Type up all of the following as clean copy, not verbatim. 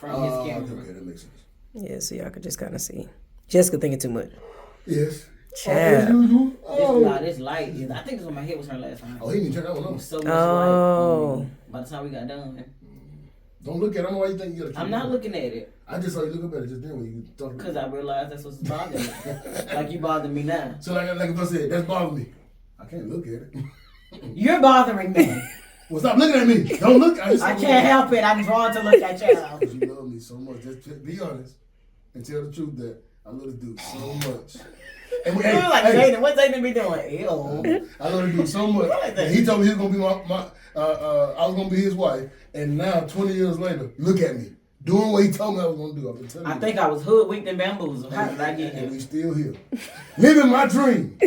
from his camera. Okay, that makes sense. Yeah, so y'all could just kind of see. Jessica thinking too much. Yes. Chad. This light. I think this was my head was turned last time. Oh, he didn't turn that one on. So much light. By the time we got done. Don't look at it. I don't know why you think you got to I'm not looking at it. I just saw you look up at it just then when you talking. Because I realized that's what's bothering me. Like you bothering me now. So like if I said, that's bothering me. I can't look at it. You're bothering me. Well, stop looking at me. Don't look. I can't help it. I'm drawn to look at you. Because you love me so much. Just be honest and tell the truth that I love this dude so much. And we, Jaden, what's Jaden be doing? Ew. I love this dude so much. And he told me he was gonna be I was gonna be his wife. And now, 20 years later, look at me doing what he told me I was gonna do. I've been telling you. I think I was hoodwinked and bamboozled. How did I get here? And we still here, living my dream.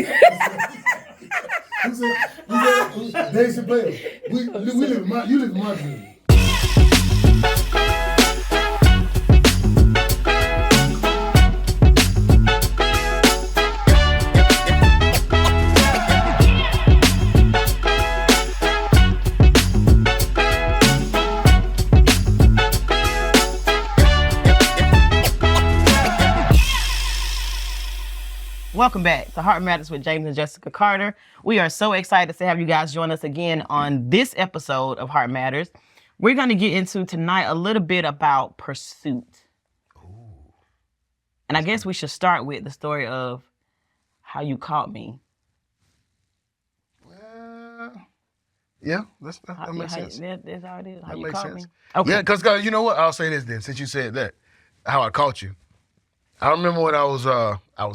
Who said Dave Chappelle? We live my, you live my dream. Welcome back to Heart Matters with James and Jessica Carter. We are so excited to have you guys join us again on this episode of Heart Matters. We're going to get into tonight a little bit about pursuit. Ooh. And I guess we should start with the story of how you caught me. Yeah, that makes sense. That's how it is. How that you makes caught sense. me. Okay. Yeah, because you know what? I'll say this then, since you said that, how I caught you. I remember when I was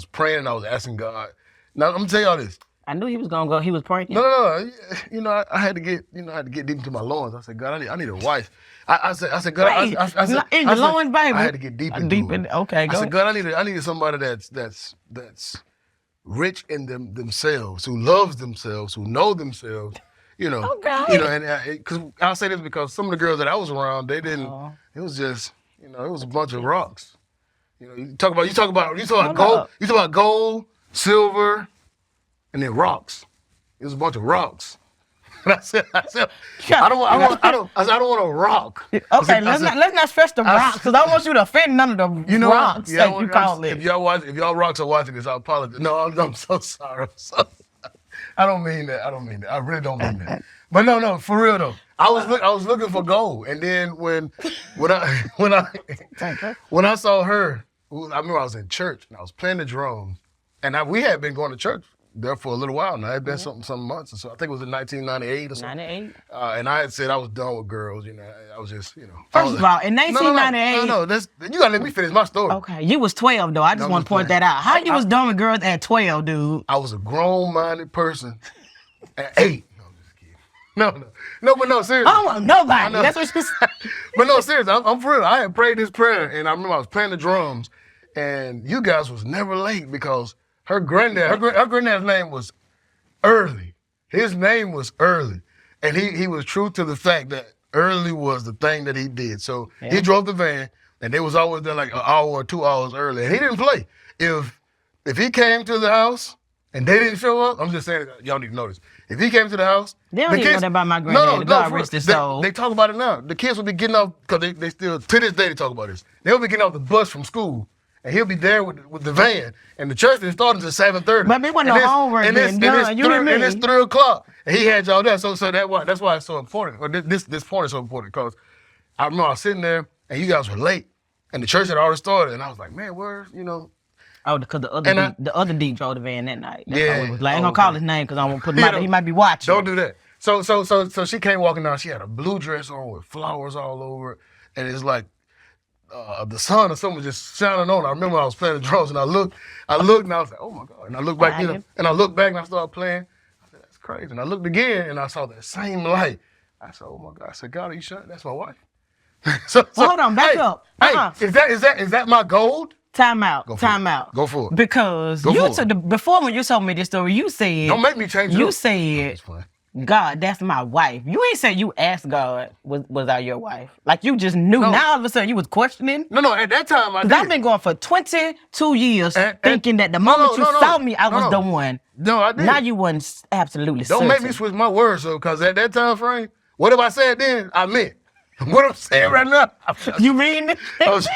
praying and I was asking God. Now I'm gonna tell y'all this. I knew he was gonna go. He was praying. No. You know, I had to get deep into my loins. I said, God, I need a wife. I said, God, I said, in your loins, baby. I had to get deep into it. Okay, go. I said, God, I needed somebody that's rich in themselves, who loves themselves, who know themselves. You know, okay. You know, and because I'll say this because some of the girls that I was around, they didn't. Oh. It was just, it was a bunch of rocks. You know, you talk about gold, silver, and then rocks. It was a bunch of rocks. And I said, I don't want a rock. Okay, let's not stress the rocks because I don't want you to offend none of the rocks that you call it. If y'all rocks are watching this, I apologize. No, I'm so sorry. I don't mean that. I really don't mean that. But no, for real though. I was looking for gold, and then when I saw her. I remember I was in church and I was playing the drums, and we had been going to church there for a little while now. It had been some months, and so I think it was in 1998 or something. 98. And I had said I was done with girls. I was just First of all, in 1998. No, you gotta let me finish my story. Okay, you was 12 though. I just want to point that out. How you was done with girls at 12, dude? I was a grown-minded person at 8. No, but no, seriously. I don't want nobody. That's what she said. But no, seriously, I'm for real. I had prayed this prayer, and I remember I was playing the drums, and you guys was never late because her granddad's name was Early. His name was Early, and he was true to the fact that Early was the thing that he did. So he drove the van, and they was always there like an hour or 2 hours early, and he didn't play. If he came to the house and they didn't show up, I'm just saying, y'all need to know this. If he came to the house, they don't even know that about my granddad. God rest his soul. They talk about it now. The kids will be getting off because they still to this day they talk about this. They'll be getting off the bus from school, and he'll be there with the van. And the church is starting at 7:30. But it wasn't no homework. And it's 3 o'clock, and he had y'all there. So that's why it's so important. Or this point is so important because I remember I was sitting there, and you guys were late, and the church had already started, and I was like, man, where's Oh, because the other D drove the van that night. That's how it was. I ain't gonna call his name because I don't want to put him out there. He might be watching. Don't do that. So she came walking down. She had a blue dress on with flowers all over it, and it's like the sun or something was just shining on. I remember I was playing the drums, and I looked, and I was like, oh my God. And I looked back, and I looked back, and I started playing. I said, that's crazy. And I looked again, and I saw that same light. I said, oh my God. I said, God, are you sure? That's my wife. so hold on, back up. Hey, is that my gold? Time out. Go for it. Because before when you told me this story, you said... Don't make me change it. You said, God, that's my wife. You ain't say you asked God, was I your wife? Like you just knew. No. Now all of a sudden you was questioning. No, at that time I did. I've been going for 22 years thinking that the moment you saw me, I was the one. No, I didn't. Now you wasn't absolutely certain. Don't make me switch my words, though, because at that time frame, whatever I said then, I meant. What I'm saying right now, You mean? I was-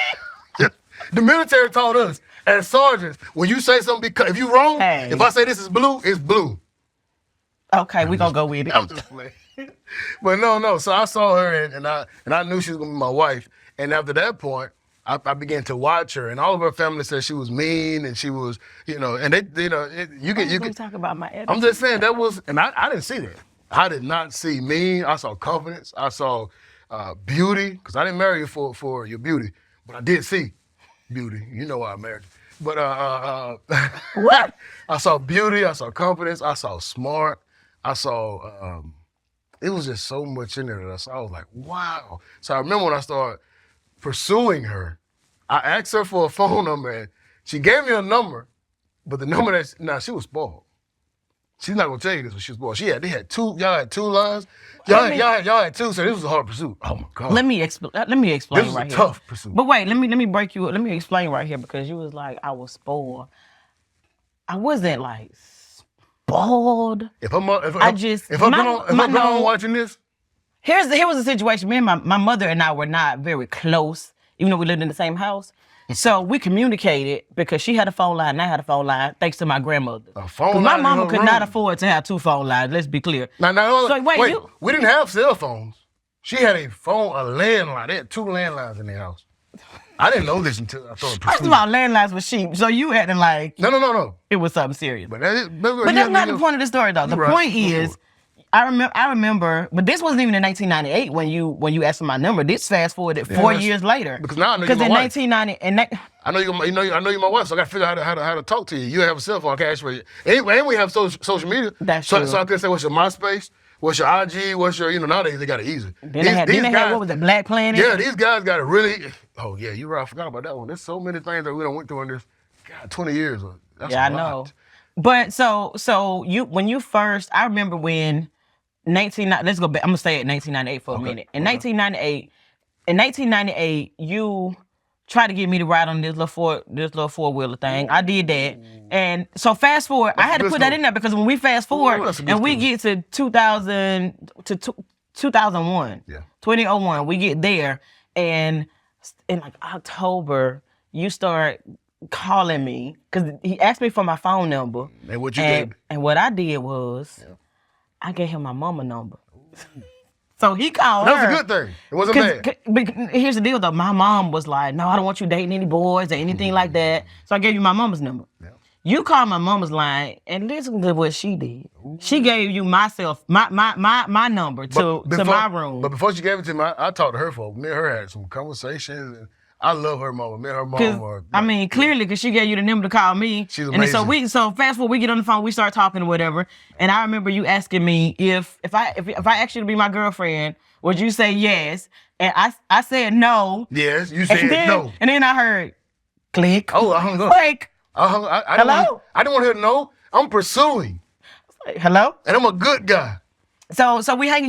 the military taught us as sergeants, when you say something, if you wrong, Hey. if I say this is blue, it's blue. Okay, we gonna go with it. I'm just playing. But no. So I saw her and I knew she was gonna be my wife. And after that point, I began to watch her, and all of her family said she was mean and she was, and they, you can talk about my editor. I'm just saying that was, and I didn't see that. I did not see mean. I saw confidence. I saw beauty, because I didn't marry you for your beauty, but I did see beauty. You know why I married you. But What? I saw beauty. I saw confidence. I saw smart. I saw. It was just so much in there that I saw. I was like, wow. So I remember when I started pursuing her, I asked her for a phone number, and she gave me a number, but the number she was spoiled. She's not gonna tell you this, but she was spoiled. They had two. Y'all had two lines. Y'all had two. So this was a hard pursuit. Oh my God. Let me explain This was right a here. tough pursuit. But wait, let me break you up. Let me explain right here, because you was like, I was spoiled. I wasn't like spoiled. If her My grandma watching this, Here was the situation. Me and my mother and I were not very close, even though we lived in the same house. So we communicated because she had a phone line and I had a phone line, thanks to my grandmother. A phone 'Cause line my in mama her could room. not afford to have two phone lines, let's be clear. Now, So wait, we didn't have cell phones. She had a landline. They had two landlines in their house. I didn't know this until I started First pursuing. of all, landlines were cheap, so you acting like No. it was something serious. But But that's not the point of the story, though. The You're right. point Go is, for it. I remember, but this wasn't even in 1998 when you asked for my number. This fast forwarded 4 that's- years later. because now I know Because you're in my wife. 1990 I know you're my wife, so I got to figure out how to talk to you. You have a cell phone, I can ask for you. And we have social media. That's so, true. So I can say, what's your MySpace? What's your IG? What's your, nowadays they got it easy. then they had what was it, Black Planet? Yeah, these guys got it really. Oh yeah, you're right. I forgot about that one. There's so many things that we done went through in this. God, 20 years. That's Yeah, I a lot. know. But so when you first, I remember when let's go back. I'm gonna stay at 1998 for a minute. In 1998, you tried to get me to ride on this little four-wheeler thing. I did that, and so fast forward, I had to good put that story. in there because when we fast forward that's a good and we story. get to 2001, Yeah. 2001, we get there, and in like October, you start calling me because he asked me for my phone number. And what you did? And what I did was, I gave him my mama number. So he called That her. was a good thing. It wasn't bad. But here's the deal though. My mom was like, no, I don't want you dating any boys or anything like that. So I gave you my mama's number. Yeah. You called my mama's line and listen to what she did. She gave you my number to my room. But before she gave it to me, I talked to her for. Me and her had some conversations, and I love her mama. Me and her mom are. I mean, clearly, because she gave you the number to call me. She's And then amazing. so fast forward, we get on the phone, we start talking or whatever. And I remember you asking me if I asked you to be my girlfriend, would you say yes? And I said no. Yes, you said no. And then I heard click. Oh, I hung up. Click. I Hello? I didn't want her to know. I'm pursuing, Hello. and I'm a good guy. So we hang up.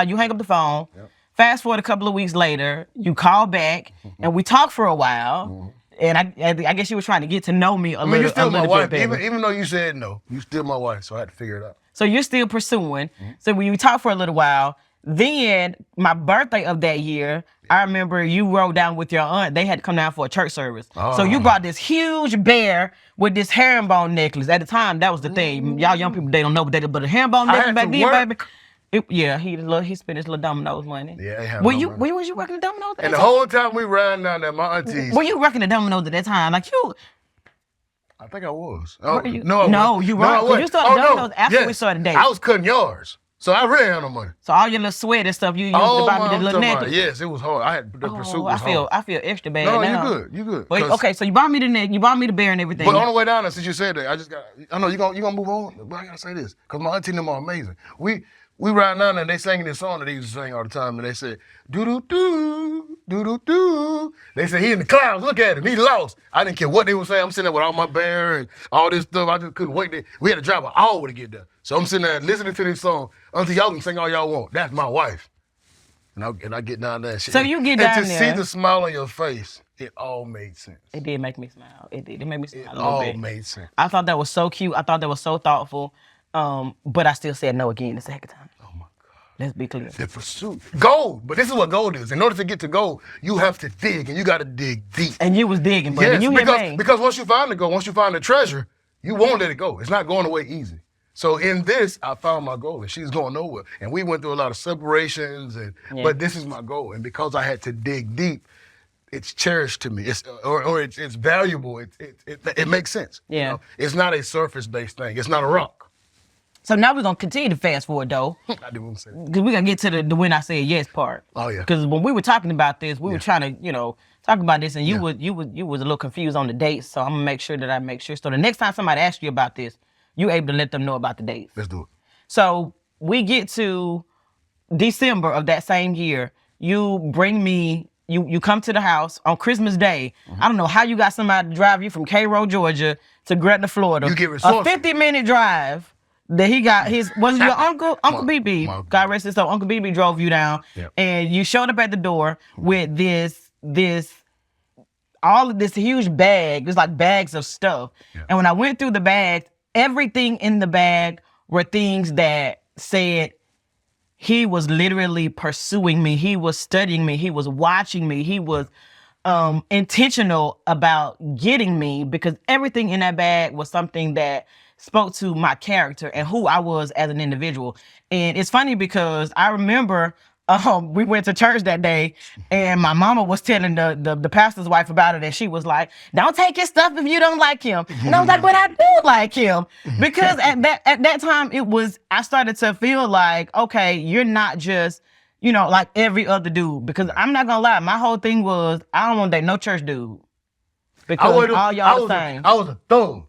You hang up the phone. Yep. Fast forward a couple of weeks later, you call back and we talk for a while. And I guess you were trying to get to know me a I mean, little. you're still a my little wife. bit better. Even though you said no, you still my wife. So I had to figure it out. So you're still pursuing. So when we talked for a little while, then my birthday of that year, I remember you rode down with your aunt. They had to come down for a church service. So you brought this huge bear with this herringbone necklace. At the time, that was the thing. Y'all young people, they don't know, but a herringbone I necklace had back to then, work. baby. He spent his little Domino's money. Yeah, I have Were no you money. where was you working at Domino's? At And that the time? whole time we riding down there, my aunties. Were you working at Domino's at that time? Like you? I think I was. Oh, Were you? No, I No, wasn't. you I weren't, 'cause you wasn't. started Domino's after we started dating. I was cutting yards, so I really had no money. So all your little sweat and stuff, you used to buy me the I'm little talking about- necklace. yes, it was hard. I had the pursuit Oh, was hard. I feel extra bad No, now. you good. Wait, 'Cause- okay, so you bought me the neck, you bought me the bear and everything. But on the way down there, since you said that, I know you gonna move on, but I gotta say this, because my auntie and them are amazing. We riding down there and they singing this song that they used to sing all the time, and they said, doo-doo-doo, doo-doo-doo. They said, he in the clouds, look at him, he lost. I didn't care what they were saying. I'm sitting there with all my bear and all this stuff. I just couldn't wait. We had to drive an hour to get there. So I'm sitting there listening to this song. Auntie, y'all can sing all y'all want. That's my wife. And I get down there and shit. So you get down and to there. see the smile on your face, it all made sense. It did make me smile. It did. It made me smile It a little all bit. made sense. I thought that was so cute. I thought that was so thoughtful. But I still said no again the second time. Oh my God. Let's be clear. The pursuit. Gold. But this is what gold is. In order to get to gold, you have to dig, and you got to dig deep. And you was digging, buddy. Yes, You hear me? because once you find the gold, once you find the treasure, you won't let it go. It's not going away easy. So in this, I found my goal, and she's going nowhere. And we went through a lot of separations, but this is my goal. And because I had to dig deep, it's cherished to me. It's valuable. It makes sense. Yeah. You know? It's not a surface-based thing. It's not a rock. So now we're gonna continue to fast forward though, I didn't want to say that. because we gotta get to the when I said yes part. Oh, yeah. Because when we were talking about this, we were trying to talk about this, and you was a little confused on the dates. So I'm gonna make sure that I make sure. So the next time somebody asks you about this, you able to let them know about the dates. Let's do it. So we get to December of that same year. You bring me. You come to the house on Christmas Day. I don't know how you got somebody to drive you from Cairo, Georgia to Gretna, Florida. You get resourceful. A 50-minute drive that he got was it your uncle BB? God rest his soul. Uncle BB drove you down, and you showed up at the door with this all of this huge bag. There's like bags of stuff. Yeah. And when I went through the bag, everything in the bag were things that said, he was literally pursuing me. He was studying me. He was watching me. He was intentional about getting me, because everything in that bag was something that spoke to my character and who I was as an individual. And it's funny because I remember we went to church that day, and my mama was telling the pastor's wife about it, and she was like, "Don't take his stuff if you don't like him." And I was like, "But I do like him," because at that time I started to feel like, okay, you're not just like every other dude. Because I'm not gonna lie, my whole thing was I don't want to date no church dude, because all y'all the same. I was a thug.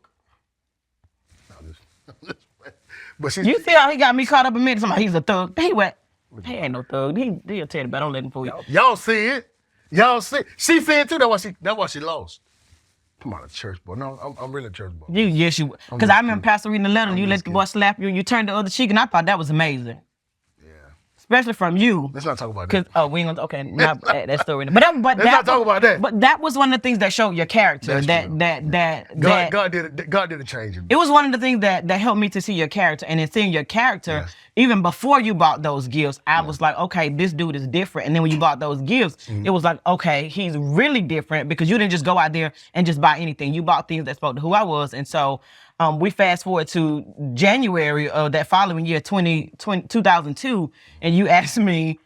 But You see how he got me caught up in minutes? He's a thug. He ain't no thug. He'll tell you, but don't let him fool you. Y'all see it. Y'all see it. She see it too. That's why she lost. Come on, a church boy. No, I'm really a church boy. Yes, you. Because I remember Pastor reading the letter, and you let the boy slap you, and you turned the other cheek, and I thought that was amazing. Yeah. Especially from you. Let's not talk about that. We ain't gonna. Okay, not that story. But let's not talk about that. But that was one of the things that showed your character. God did a change in me. It was one of the things that helped me to see your character, and in seeing your character. Yes. Even before you bought those gifts, I was like, okay, this dude is different. And then when you bought those gifts, it was like, okay, he's really different, because you didn't just go out there and just buy anything. You bought things that spoke to who I was. And so we fast forward to January of that following year, 2002, and you asked me,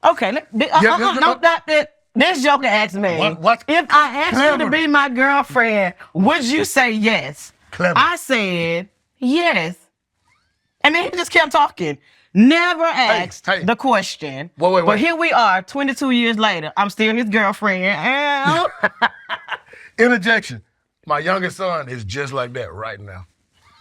okay, this joker asked me, what? If I asked you to be my girlfriend, would you say yes? Clever. I said yes. And then he just kept talking. Never asked the question. Wait. But here we are, 22 years later. I'm still his girlfriend. Interjection. My youngest son is just like that right now.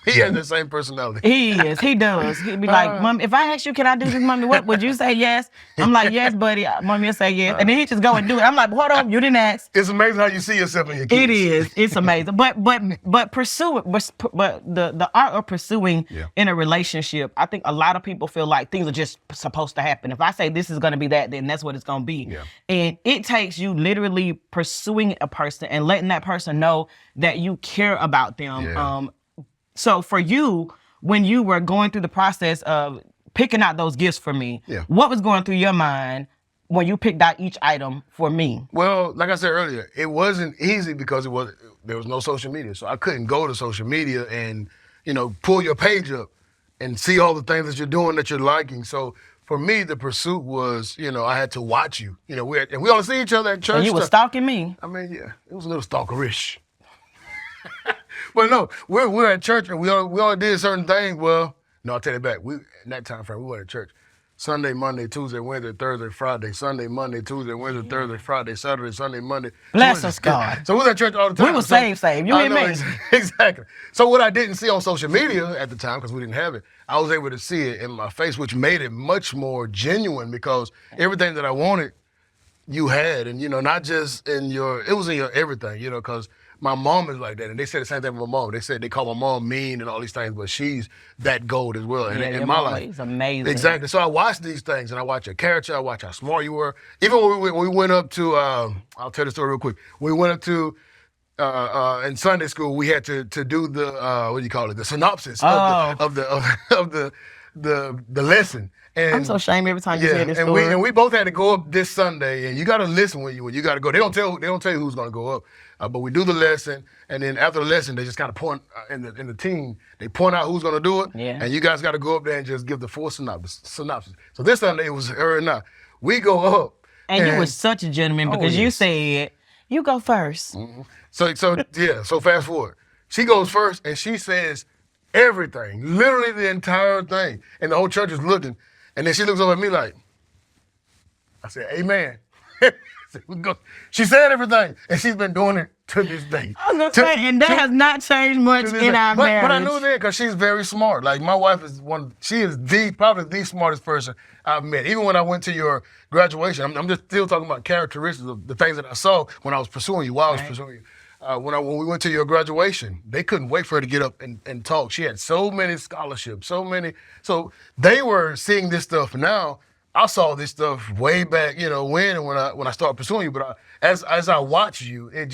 He has the same personality. He is. He does. He'd be like, "Mom, if I ask you, can I do this, Mommy? What would you say? Yes." I'm like, "Yes, buddy." Mommy will say yes, and then he just go and do it. I'm like, "Hold on, you didn't ask." It's amazing how you see yourself in your kids. It is. It's amazing. But pursue it. But the art of pursuing in a relationship, I think a lot of people feel like things are just supposed to happen. If I say this is going to be that, then that's what it's going to be. Yeah. And it takes you literally pursuing a person and letting that person know that you care about them. Yeah. So for you, when you were going through the process of picking out those gifts for me, what was going through your mind when you picked out each item for me? Well, like I said earlier, it wasn't easy because there was no social media. So I couldn't go to social media and, pull your page up and see all the things that you're doing that you're liking. So for me, the pursuit was, I had to watch you. And we only see each other at church. And you were stalking me. I mean, yeah, it was a little stalkerish. But no, we're at church, and we only did certain things. Well, no, I'll take it back. In that time frame, we went to church Sunday, Monday, Tuesday, Wednesday, Thursday, Friday, Sunday, Monday, Tuesday, Wednesday, Thursday, Friday, Saturday, Sunday, Monday. Bless us, God. So we was at church all the time. We were saved. You hear me? Exactly. So what I didn't see on social media at the time, because we didn't have it, I was able to see it in my face, which made it much more genuine, because everything that I wanted, you had, and not just it was in your everything, because my mom is like that, and they said the same thing with my mom. They said they call my mom mean and all these things, but she's that gold as well in my life. It's amazing. Exactly. So I watched these things, and I watched your character. I watched how smart you were. Even when we went up to, I'll tell the story real quick. We went up to in Sunday school. We had to do the what do you call it? The synopsis of the the lesson. And I'm so ashamed every time you say this and story. we both had to go up this Sunday, and you got to listen when you got to go. They don't tell you who's going to go up, but we do the lesson, and then after the lesson, they just kind of point in the team. They point out who's going to do it, and you guys got to go up there and just give the full synopsis. So this Sunday it was her and I. We go up, and you were such a gentleman because you said you go first. Mm-hmm. So fast forward. She goes first, and she says everything, literally the entire thing, and the whole church is looking. And then she looks over at me like, I said, amen. She said everything, and she's been doing it to this day. I was gonna say, and that has not changed much in our marriage. But I knew that because she's very smart. Like, my wife is probably the smartest person I've met. Even when I went to your graduation, I'm just still talking about characteristics of the things that I saw when I was pursuing you, while I was pursuing you. When we went to your graduation, they couldn't wait for her to get up and talk. She had so many scholarships, so they were seeing this stuff. Now I saw this stuff way back, when I started pursuing you. But as I watched you, it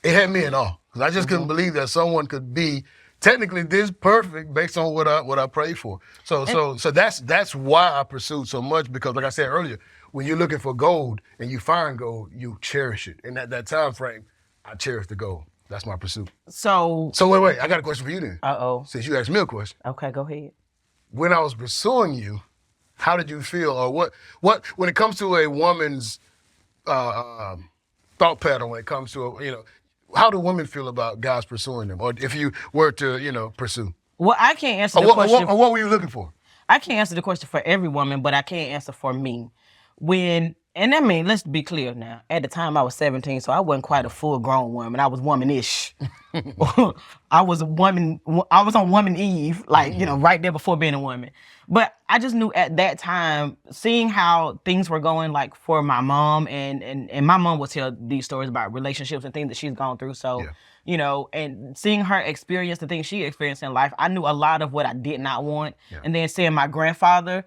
had me in awe, because I just couldn't believe that someone could be technically this perfect based on what I prayed for. So that's why I pursued so much, because like I said earlier, when you're looking for gold and you find gold, you cherish it. And at that time frame, I cherish the goal. That's my pursuit. So wait, I got a question for you then. Since you asked me a question. Okay, go ahead. When I was pursuing you, how did you feel, or what when it comes to a woman's thought pattern, when it comes to how do women feel about guys pursuing them, or if you were to pursue? Well, I can't answer the question. What were you looking for? I can't answer the question for every woman, but I can answer for me. And I mean, let's be clear now. At the time, I was 17, so I wasn't quite a full-grown woman. I was womanish. I was on Woman Eve, right there before being a woman. But I just knew at that time, seeing how things were going, like for my mom, and my mom will tell these stories about relationships and things that she's gone through. So, and seeing her experience the things she experienced in life, I knew a lot of what I did not want. Yeah. And then seeing my grandfather,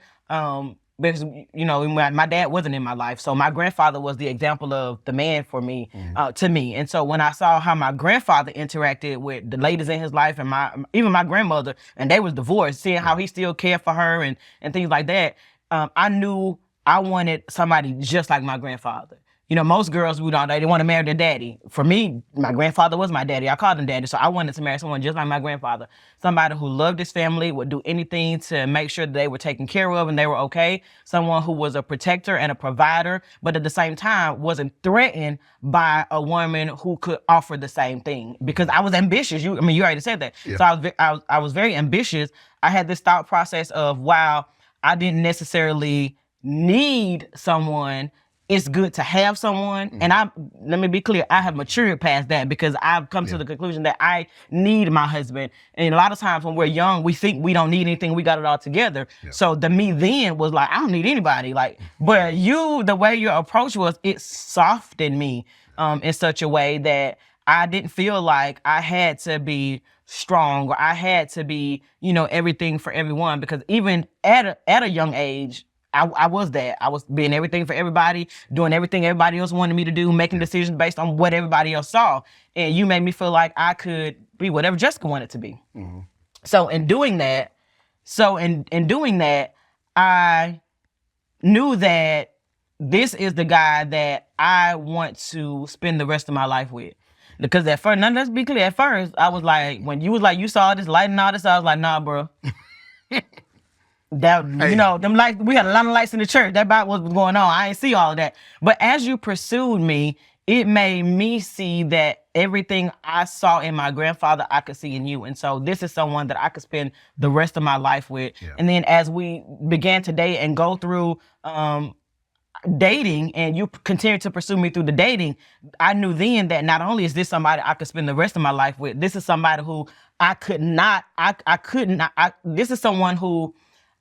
because my dad wasn't in my life, so my grandfather was the example of the man for me, to me. And so when I saw how my grandfather interacted with the ladies in his life, and even my grandmother, and they was divorced, seeing how he still cared for her and things like that, I knew I wanted somebody just like my grandfather. Most girls, they want to marry their daddy. For me, my grandfather was my daddy. I called him daddy. So I wanted to marry someone just like my grandfather. Somebody who loved his family, would do anything to make sure that they were taken care of and they were okay. Someone who was a protector and a provider, but at the same time wasn't threatened by a woman who could offer the same thing. Because I was ambitious. You already said that. Yeah. So I was very ambitious. I had this thought process of, wow, I didn't necessarily need someone. It's good to have someone. And let me be clear, I have matured past that, because I've come to the conclusion that I need my husband. And a lot of times when we're young, we think we don't need anything, we got it all together. Yeah. So the me then was like, I don't need anybody. But the way your approach was, it softened me in such a way that I didn't feel like I had to be strong, or I had to be, everything for everyone. Because even at a young age, I was that. I was being everything for everybody, doing everything everybody else wanted me to do, making decisions based on what everybody else saw. And you made me feel like I could be whatever Jessica wanted to be. Mm-hmm. So in doing that, I knew that this is the guy that I want to spend the rest of my life with. Because at first, let's be clear, at first, I was like, when you was like, you saw this light and all this, I was like, nah, bro. Them lights, we had a lot of lights in the church. That about what was going on. I ain't see all of that. But as you pursued me, it made me see that everything I saw in my grandfather, I could see in you. And so this is someone that I could spend the rest of my life with. Yeah. And then as we began to date and go through dating, and you continue to pursue me through the dating, I knew then that not only is this somebody I could spend the rest of my life with, this is somebody who this is someone who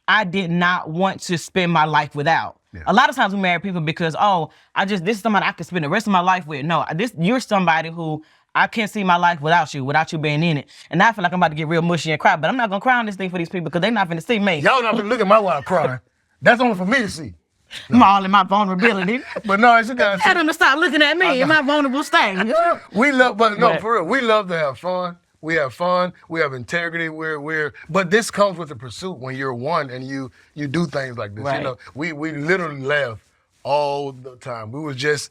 I did not want to spend my life without. Yeah. A lot of times we marry people because, this is somebody I could spend the rest of my life with. No, you're somebody who I can't see my life without you being in it. And I feel like I'm about to get real mushy and cry, but I'm not gonna cry on this thing for these people because they're not gonna see me. Y'all not gonna look at my wife crying. That's only for me to see. I'm all in my vulnerability. But no, it's a guy. I don't stop looking at me in my vulnerable state. For real, we love to have fun. We have fun. We have integrity. But this comes with the pursuit when you're one and you do things like this. Right. You know, we literally laugh all the time. We was just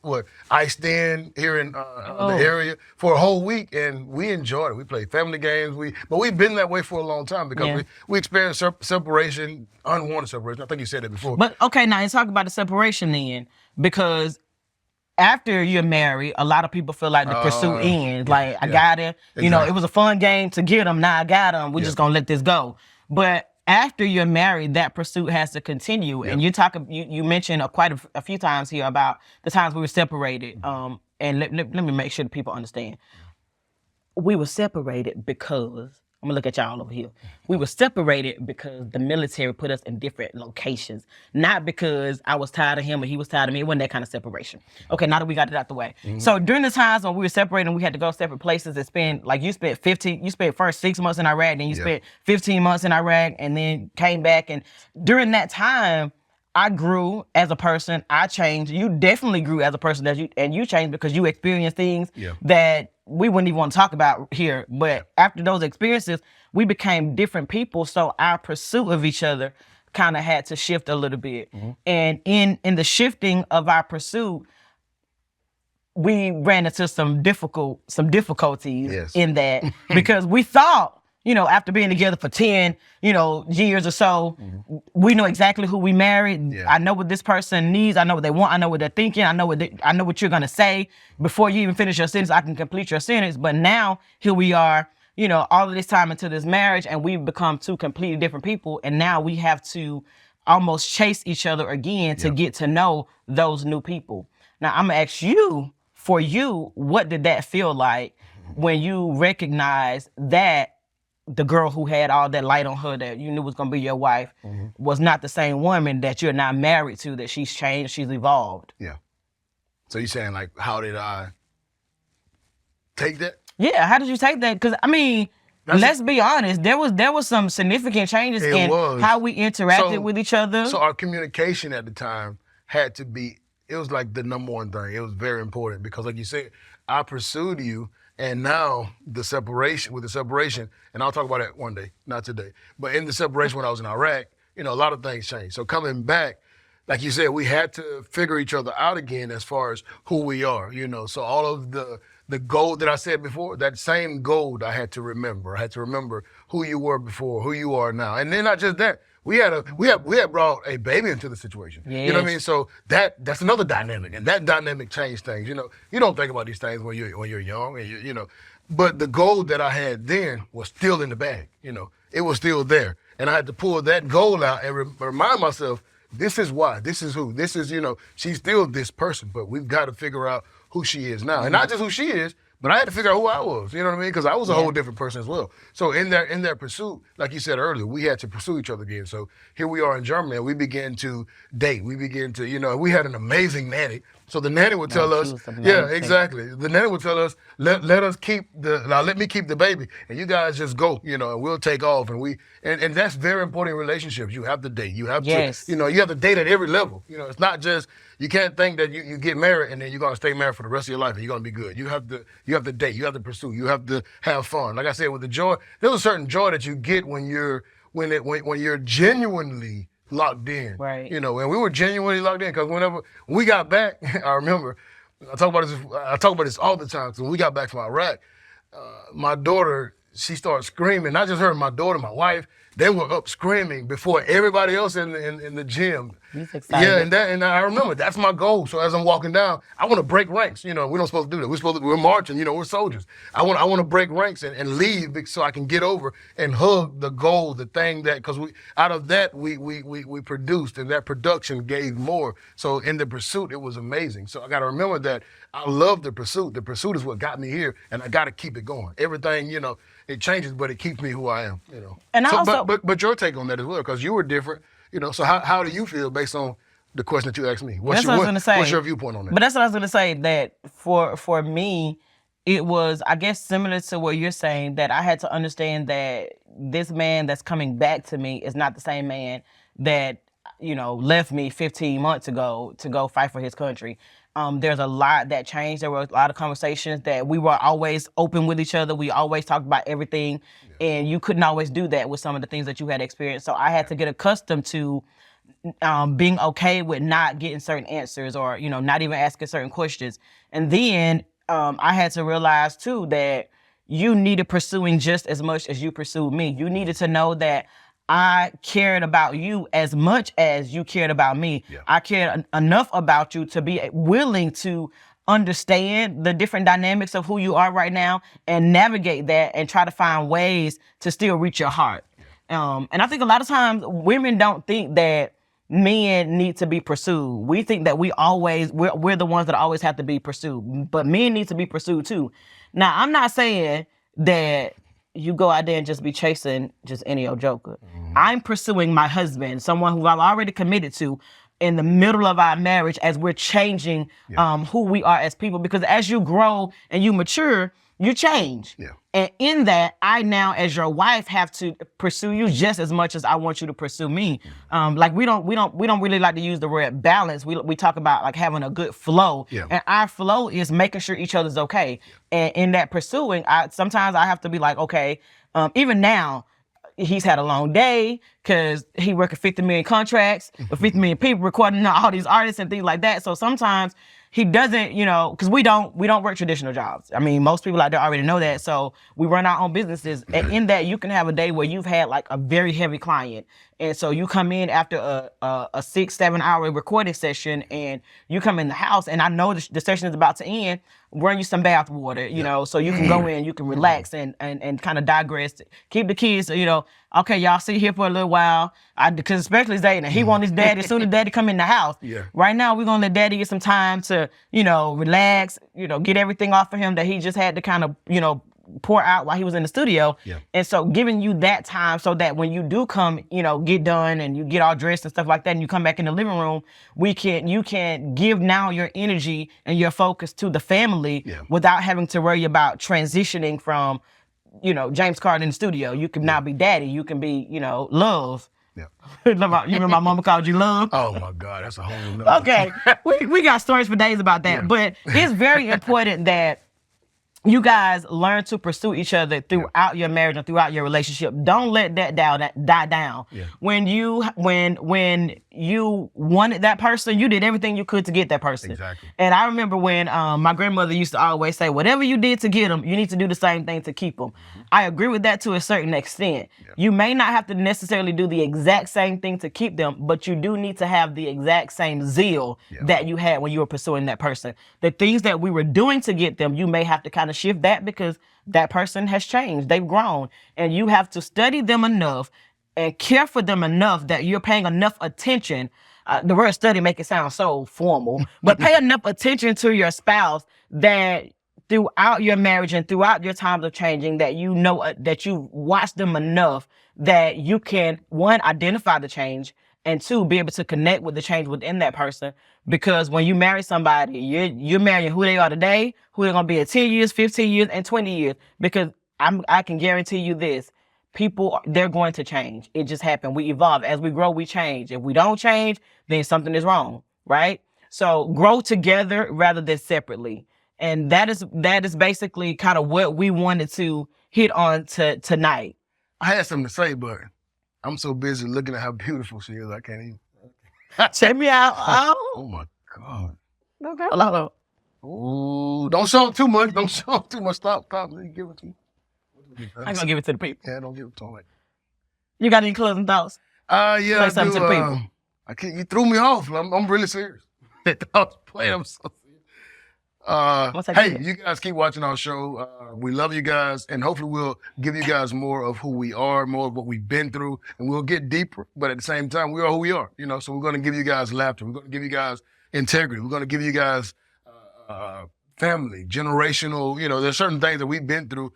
iced in here in the area for a whole week, and we enjoyed it. We played family games. But we've been that way for a long time because we experienced separation, unwanted separation. I think you said that before. But okay, now let's talk about the separation then, because after you're married, a lot of people feel like the pursuit ends. Like, I got it. You know, it was a fun game to get him. Now I got him. We're just going to let this go. But after you're married, that pursuit has to continue. And you mentioned quite a few times here about the times we were separated. And let me make sure that people understand. We were separated because, I'm gonna look at y'all over here. We were separated because the military put us in different locations. Not because I was tired of him or he was tired of me. It wasn't that kind of separation. Okay, now that we got it out the way. So during the times when we were separated and we had to go separate places and spend, like you spent first 6 months in Iraq, then you spent 15 months in Iraq and then came back. And during that time, I grew as a person. I changed. You definitely grew as a person and you changed because you experienced things that we wouldn't even want to talk about here. But after those experiences, we became different people. So our pursuit of each other kind of had to shift a little bit. And in the shifting of our pursuit, we ran into some difficulties in that because we thought, after being together for 10, years or so, we know exactly who we married. I know what this person needs. I know what they want. I know what they're thinking. I know what you're gonna say before you even finish your sentence. I can complete your sentence. But now here we are, all of this time into this marriage, and we've become two completely different people. And now we have to almost chase each other again to get to know those new people. Now I'm gonna ask you, for you, what did that feel like when you recognized that the girl who had all that light on her that you knew was going to be your wife was not the same woman that you're now married to, that she's changed, she's evolved? Yeah. So you're saying, like, how did I take that? Yeah, how did you take that? Because, let's be honest, there was some significant changes in how we interacted with each other. So our communication at the time had to be, it was like the number one thing. It was very important because, like you said, I pursued you. And now with the separation, and I'll talk about that one day, not today, but in the separation when I was in Iraq, a lot of things changed. So coming back, like you said, we had to figure each other out again as far as who we are, So all of the gold that I said before, that same gold I had to remember. I had to remember who you were before, who you are now. And then not just that, we had brought a baby into the situation. Yes. You know what I mean? So that's another dynamic, and that dynamic changed things. You don't think about these things when you're young, and But the gold that I had then was still in the bag. It was still there, and I had to pull that gold out and remind myself, this is why, this is who, this is she's still this person, but we've got to figure out who she is now, and not just who she is. But I had to figure out who I was, you know what I mean? Because I was a whole different person as well. So in that pursuit, like you said earlier, we had to pursue each other again. So here we are in Germany, and we began to date. We began to, we had an amazing nanny. So the nanny would tell us, exactly. The nanny would tell us, let me keep the baby, and you guys just go, and we'll take off. And that's very important in relationships. You have to date. You have to, you have to date at every level. It's not just, you can't think that you get married and then you're gonna stay married for the rest of your life and you're gonna be good. You have to date. You have to pursue. You have to have fun. Like I said, with the joy, there's a certain joy that you get when you're genuinely locked in. Right. And we were genuinely locked in because when we got back, I remember I talk about this all the time. So when we got back from Iraq, my daughter, she started screaming. Not just her, my daughter, my wife. They were up screaming before everybody else in the gym. He's excited. Yeah, and I remember that's my goal. So as I'm walking down, I want to break ranks. We're not supposed to do that. We're marching. We're soldiers. I want to break ranks and leave so I can get over and hug the goal, the thing that because out of that we produced, and that production gave more. So in the pursuit, it was amazing. So I got to remember that I love the pursuit. The pursuit is what got me here, and I got to keep it going. Everything, it changes, but it keeps me who I am. And so, also, but your take on that as well, because you were different. So how do you feel based on the question that you asked me? That's what I was gonna say. What's your viewpoint on that? But that's what I was gonna say, that for me, it was, I guess, similar to what you're saying, that I had to understand that this man that's coming back to me is not the same man that, left me 15 months ago to go fight for his country. there's a lot that changed. There were a lot of conversations that we were always open with each other. We always talked about everything, and you couldn't always do that with some of the things that you had experienced. So I had to get accustomed to being okay with not getting certain answers, or not even asking certain questions. And then I had to realize too that you needed pursuing just as much as you pursued me. You needed to know that I cared about you as much as you cared about me. Yeah. I cared enough about you to be willing to understand the different dynamics of who you are right now and navigate that and try to find ways to still reach your heart. And I think a lot of times women don't think that men need to be pursued. We think that we're the ones that always have to be pursued, but men need to be pursued too. Now, I'm not saying that you go out there and just be chasing just any old joker. I'm pursuing my husband, someone who I've already committed to in the middle of our marriage as we're changing who we are as people. Because as you grow and you mature, you change. Yeah. And in that, I now, as your wife, have to pursue you just as much as I want you to pursue me. Like we don't really like to use the word balance. We talk about like having a good flow. Yeah. And our flow is making sure each other's okay. And in that pursuing, sometimes I have to be like, okay, even now, he's had a long day because he working 50 million contracts with 50 million people, recording all these artists and things like that. So sometimes he doesn't, because we don't work traditional jobs. I mean, most people out there already know that. So we run our own businesses. And in that, you can have a day where you've had like a very heavy client. And so you come in after a 6-7 hour recording session, and you come in the house, and I know the session is about to end. Run you some bath water, so you can go in, you can relax and kind of digress. Keep the kids, okay, y'all sit here for a little while. Because especially Zayden, he want his daddy, as soon as daddy come in the house. Yeah. Right now, we're gonna let daddy get some time to, relax, get everything off of him that he just had to kind of, pour out while he was in the studio. Yeah. And so giving you that time so that when you do come, get done and you get all dressed and stuff like that, and you come back in the living room, you can give now your energy and your focus to the family without having to worry about transitioning from, James Carter in the studio. You can now be daddy. You can be, love. Yeah. You remember my mama called you love? Oh my God, that's a whole nother. Okay. we got stories for days about that. Yeah. But it's very important that you guys learn to pursue each other throughout your marriage and throughout your relationship. Don't let that die down. Yeah. When you wanted that person, you did everything you could to get that person. Exactly. And I remember when my grandmother used to always say, whatever you did to get them, you need to do the same thing to keep them. I agree with that to a certain extent. Yeah. You may not have to necessarily do the exact same thing to keep them, but you do need to have the exact same zeal that you had when you were pursuing that person. The things that we were doing to get them, you may have to kind of shift that because that person has changed. They've grown, and you have to study them enough and care for them enough that you're paying enough attention. The word study make it sound so formal, but pay enough attention to your spouse that throughout your marriage and throughout your times of changing, that that you've watched them enough that you can, one, identify the change, and two, be able to connect with the change within that person. Because when you marry somebody, you're marrying who they are today, who they're gonna be in 10 years, 15 years, and 20 years. Because I can guarantee you this, people, they're going to change. It just happened. We evolve. As we grow, we change. If we don't change, then something is wrong, right? So grow together rather than separately. And that is basically kind of what we wanted to hit on tonight. I had something to say, but I'm so busy looking at how beautiful she is, I can't even. Check me out. Oh my God. Okay, hold on. Ooh, don't show too much. Don't show too much. Stop. Let me give it to you. I'm gonna give it to the people. Yeah, don't give it to them. You got any closing thoughts? Yeah, Say I something do. to the people. I can't. You threw me off. I'm really serious. I was playing. I'm so serious. Hey, you guys keep watching our show. We love you guys, and hopefully we'll give you guys more of who we are, more of what we've been through, and we'll get deeper. But at the same time, we are who we are. So we're going to give you guys laughter. We're going to give you guys integrity. We're going to give you guys family, generational. There's certain things that we've been through.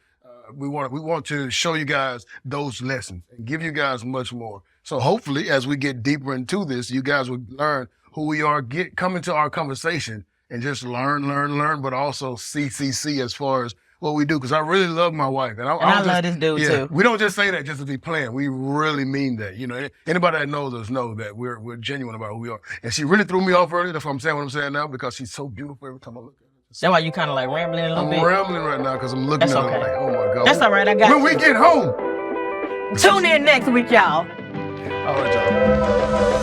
We want to show you guys those lessons and give you guys much more. So hopefully, as we get deeper into this, you guys will learn who we are. Come into our conversation and just learn, but also see as far as what we do because I really love my wife. And I don't love this dude too. We don't just say that just to be playing. We really mean that. You know, anybody that knows us know that we're genuine about who we are. And she really threw me off earlier. That's why I'm saying what I'm saying now because she's so beautiful every time I look at her. That's why you kind of like rambling a little I'm bit. rambling right now because I'm looking That's at her okay. like, oh my God. That's all right. I got When you. we get home. Tune in next week, y'all. All right, y'all.